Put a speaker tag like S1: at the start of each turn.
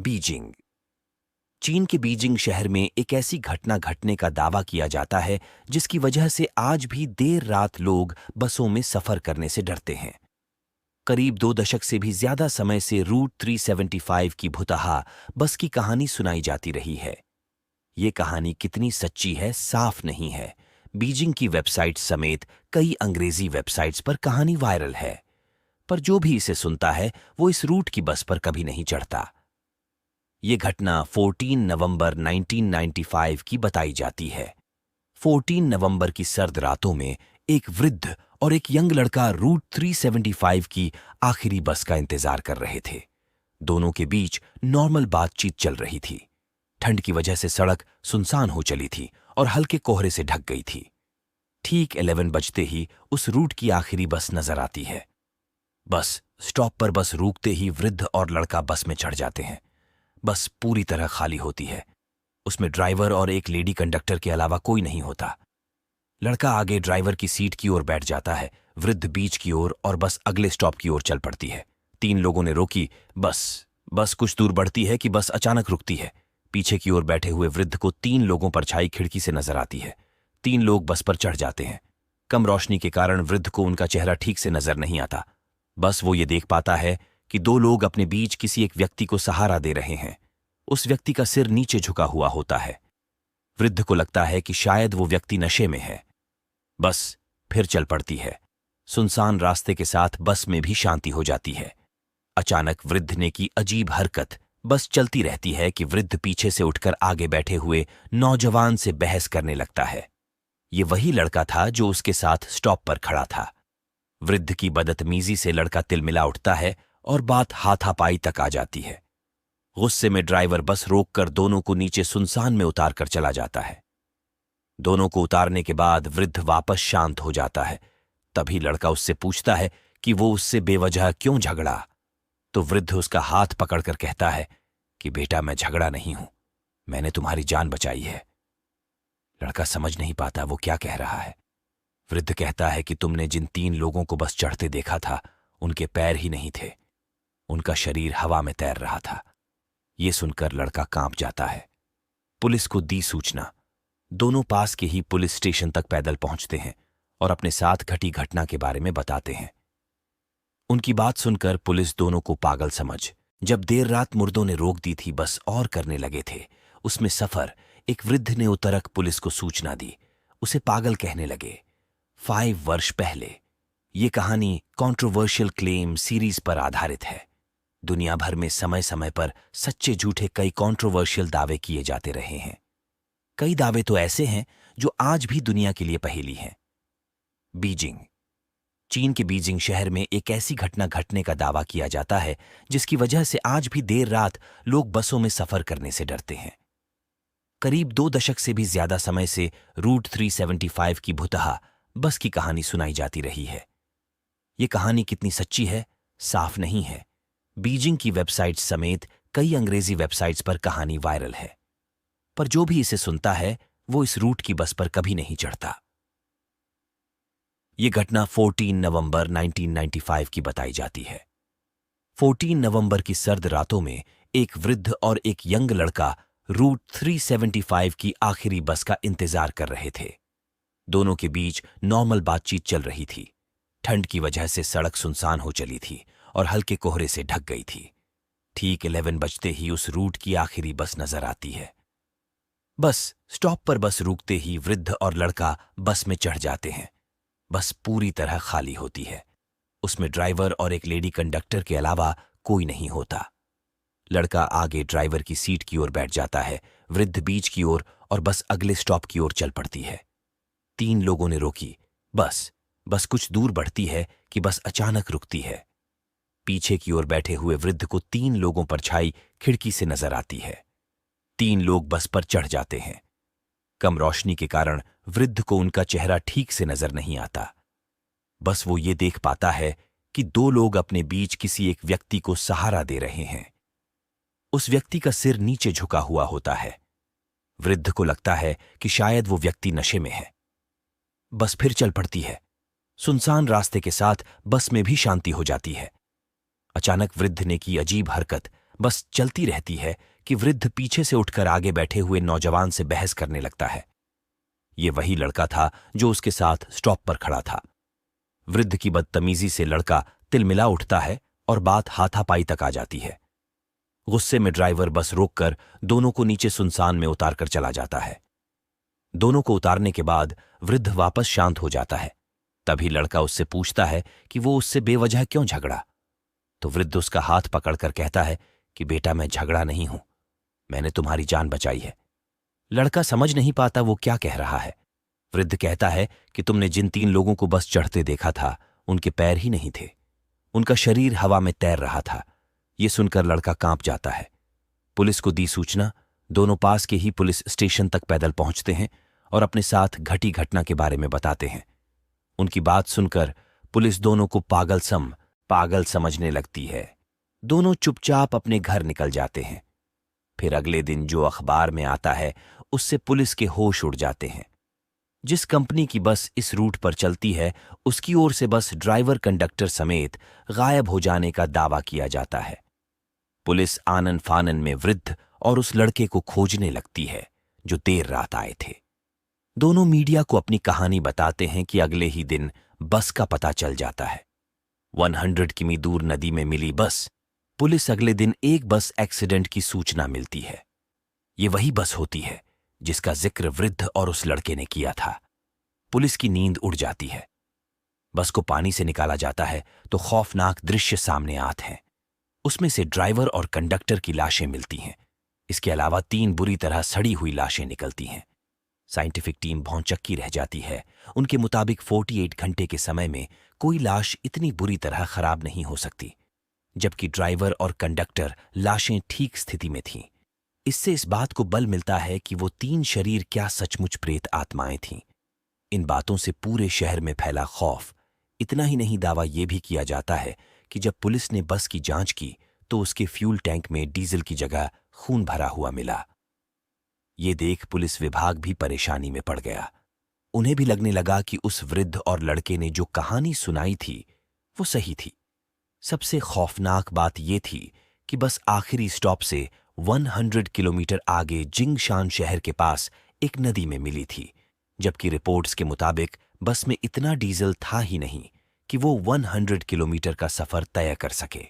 S1: Beijing. चीन के Beijing शहर में एक ऐसी घटना घटने का दावा किया जाता है जिसकी वजह से आज भी देर रात लोग बसों में सफर करने से डरते हैं। करीब 2 दशक से भी ज्यादा समय से रूट 375 की भुतहा बस की कहानी सुनाई जाती रही है। ये कहानी कितनी सच्ची है साफ नहीं है। बीजिंग की वेबसाइट समेत कई अंग्रेजी वेबसाइट्स पर कहानी वायरल है, पर जो भी इसे सुनता है वो इस रूट की बस पर कभी नहीं चढ़ता। ये घटना 14 नवंबर 1995 की बताई जाती है। 14 नवंबर की सर्द रातों में एक वृद्ध और एक यंग लड़का रूट 375 की आखिरी बस का इंतजार कर रहे थे। दोनों के बीच नॉर्मल बातचीत चल रही थी। ठंड की वजह से सड़क सुनसान हो चली थी और हल्के कोहरे से ढक गई थी। ठीक 11 बजते ही उस रूट की आखिरी बस नजर आती है। बस स्टॉप पर बस रुकते ही वृद्ध और लड़का बस में चढ़ जाते हैं। बस पूरी तरह खाली होती है। उसमें ड्राइवर और एक लेडी कंडक्टर के अलावा कोई नहीं होता। लड़का आगे ड्राइवर की सीट की ओर बैठ जाता है, वृद्ध बीच की ओर, और बस अगले स्टॉप की ओर चल पड़ती है। 3 लोगों ने रोकी। बस कुछ दूर बढ़ती है कि बस अचानक रुकती है। पीछे की ओर बैठे हुए वृद्ध को 3 लोगों पर छाई खिड़की से नजर आती है। 3 लोग बस पर चढ़ जाते हैं। कम रोशनी के कारण वृद्ध को उनका चेहरा ठीक से नजर नहीं आता। बस वो ये देख पाता है कि 2 लोग अपने बीच किसी एक व्यक्ति को सहारा दे रहे हैं। उस व्यक्ति का सिर नीचे झुका हुआ होता है। वृद्ध को लगता है कि शायद वो व्यक्ति नशे में है। बस फिर चल पड़ती है। सुनसान रास्ते के साथ बस में भी शांति हो जाती है। अचानक वृद्ध ने की अजीब हरकत। बस चलती रहती है कि वृद्ध पीछे से उठकर आगे बैठे हुए नौजवान से बहस करने लगता है। ये वही लड़का था जो उसके साथ स्टॉप पर खड़ा था। वृद्ध की बदतमीजी से लड़का तिलमिला उठता है और बात हाथापाई तक आ जाती है। गुस्से में ड्राइवर बस रोककर दोनों को नीचे सुनसान में उतार कर चला जाता है। दोनों को उतारने के बाद वृद्ध वापस शांत हो जाता है। तभी लड़का उससे पूछता है कि वो उससे बेवजह क्यों झगड़ा। तो वृद्ध उसका हाथ पकड़कर कहता है कि बेटा, मैं झगड़ा नहीं हूं, मैंने तुम्हारी जान बचाई है। लड़का समझ नहीं पाता वो क्या कह रहा है। वृद्ध कहता है कि तुमने जिन 3 लोगों को बस चढ़ते देखा था, उनके पैर ही नहीं थे, उनका शरीर हवा में तैर रहा था। ये सुनकर लड़का कांप जाता है। पुलिस को दी सूचना। दोनों पास के ही पुलिस स्टेशन तक पैदल पहुंचते हैं और अपने साथ घटी घटना के बारे में बताते हैं। उनकी बात सुनकर पुलिस दोनों को पागल समझ, जब देर रात मुर्दों ने रोक दी थी बस और करने लगे थे उसमें सफर, एक वृद्ध ने उतरक पुलिस को सूचना दी। उसे पागल कहने लगे। 5 वर्ष पहले। ये कहानी कंट्रोवर्शियल क्लेम सीरीज पर आधारित है। दुनिया भर में समय समय पर सच्चे झूठे कई कंट्रोवर्शियल दावे किए जाते रहे हैं। कई दावे तो ऐसे हैं जो आज भी दुनिया के लिए पहेली हैं। बीजिंग। चीन के बीजिंग शहर में एक ऐसी घटना घटने का दावा किया जाता है जिसकी वजह से आज भी देर रात लोग बसों में सफर करने से डरते हैं। करीब 2 दशक से भी ज्यादा समय से रूट 375 की भुतहा बस की कहानी सुनाई जाती रही है। ये कहानी कितनी सच्ची है साफ नहीं है। बीजिंग की वेबसाइट समेत कई अंग्रेजी वेबसाइट्स पर कहानी वायरल है, पर जो भी इसे सुनता है वो इस रूट की बस पर कभी नहीं चढ़ता। ये घटना 14 नवंबर 1995 की बताई जाती है। 14 नवंबर की सर्द रातों में एक वृद्ध और एक यंग लड़का रूट 375 की आखिरी बस का इंतजार कर रहे थे। दोनों के बीच नॉर्मल बातचीत चल रही थी। ठंड की वजह से सड़क सुनसान हो चली थी और हल्के कोहरे से ढक गई थी। ठीक 11 बजते ही उस रूट की आखिरी बस नजर आती है। बस स्टॉप पर बस रुकते ही वृद्ध और लड़का बस में चढ़ जाते हैं। बस पूरी तरह खाली होती है। उसमें ड्राइवर और एक लेडी कंडक्टर के अलावा कोई नहीं होता। लड़का आगे ड्राइवर की सीट की ओर बैठ जाता है, वृद्ध बीच की ओर, और बस अगले स्टॉप की ओर चल पड़ती है। 3 लोगों ने रोकी। बस कुछ दूर बढ़ती है कि बस अचानक रुकती है। पीछे की ओर बैठे हुए वृद्ध को 3 लोगों पर छाई खिड़की से नजर आती है। 3 लोग बस पर चढ़ जाते हैं। कम रोशनी के कारण वृद्ध को उनका चेहरा ठीक से नजर नहीं आता। बस वो ये देख पाता है कि 2 लोग अपने बीच किसी एक व्यक्ति को सहारा दे रहे हैं। उस व्यक्ति का सिर नीचे झुका हुआ होता है। वृद्ध को लगता है कि शायद वो व्यक्ति नशे में है। बस फिर चल पड़ती है। सुनसान रास्ते के साथ बस में भी शांति हो जाती है। अचानक वृद्ध ने की अजीब हरकत। बस चलती रहती है कि वृद्ध पीछे से उठकर आगे बैठे हुए नौजवान से बहस करने लगता है। ये वही लड़का था जो उसके साथ स्टॉप पर खड़ा था। वृद्ध की बदतमीजी से लड़का तिलमिला उठता है और बात हाथापाई तक आ जाती है। गुस्से में ड्राइवर बस रोककर दोनों को नीचे सुनसान में उतारकर चला जाता है। दोनों को उतारने के बाद वृद्ध वापस शांत हो जाता है। तभी लड़का उससे पूछता है कि वो उससे बेवजह क्यों झगड़ा। तो वृद्ध उसका हाथ पकड़कर कहता है कि बेटा, मैं झगड़ा नहीं हूं, मैंने तुम्हारी जान बचाई है। लड़का समझ नहीं पाता वो क्या कह रहा है। वृद्ध कहता है कि तुमने जिन 3 लोगों को बस चढ़ते देखा था, उनके पैर ही नहीं थे, उनका शरीर हवा में तैर रहा था। ये सुनकर लड़का कांप जाता है। पुलिस को दी सूचना, दोनों पास के ही पुलिस स्टेशन तक पैदल पहुंचते हैं और अपने साथ घटी घटना के बारे में बताते हैं। उनकी बात सुनकर पुलिस दोनों को पागल समझने लगती है। दोनों चुपचाप अपने घर निकल जाते हैं। फिर अगले दिन जो अखबार में आता है उससे पुलिस के होश उड़ जाते हैं। जिस कंपनी की बस इस रूट पर चलती है उसकी ओर से बस ड्राइवर कंडक्टर समेत गायब हो जाने का दावा किया जाता है। पुलिस आनन फानन में वृद्ध और उस लड़के को खोजने लगती है जो देर रात आए थे। दोनों मीडिया को अपनी कहानी बताते हैं कि अगले ही दिन बस का पता चल जाता है। 100 किमी दूर नदी में मिली बस। पुलिस अगले दिन एक बस एक्सीडेंट की सूचना मिलती है। ये वही बस होती है जिसका जिक्र वृद्ध और उस लड़के ने किया था। पुलिस की नींद उड़ जाती है। बस को पानी से निकाला जाता है तो खौफनाक दृश्य सामने आते हैं। उसमें से ड्राइवर और कंडक्टर की लाशें मिलती हैं। इसके अलावा 3 बुरी तरह सड़ी हुई लाशें निकलती हैं। साइंटिफिक टीम भौंचक्की रह जाती है। उनके मुताबिक 48 घंटे के समय में कोई लाश इतनी बुरी तरह खराब नहीं हो सकती, जबकि ड्राइवर और कंडक्टर लाशें ठीक स्थिति में थीं। इससे इस बात को बल मिलता है कि वो 3 शरीर क्या सचमुच प्रेत आत्माएं थीं। इन बातों से पूरे शहर में फैला खौफ। इतना ही नहीं, दावा यह भी किया जाता है कि जब पुलिस ने बस की जांच की तो उसके फ्यूल टैंक में डीजल की जगह खून भरा हुआ मिला। ये देख पुलिस विभाग भी परेशानी में पड़ गया। उन्हें भी लगने लगा कि उस वृद्ध और लड़के ने जो कहानी सुनाई थी वो सही थी। सबसे खौफनाक बात यह थी कि बस आखिरी स्टॉप से 100 किलोमीटर आगे जिंगशान शहर के पास एक नदी में मिली थी, जबकि रिपोर्ट्स के मुताबिक बस में इतना डीजल था ही नहीं कि वो 100 किलोमीटर का सफर तय कर सके।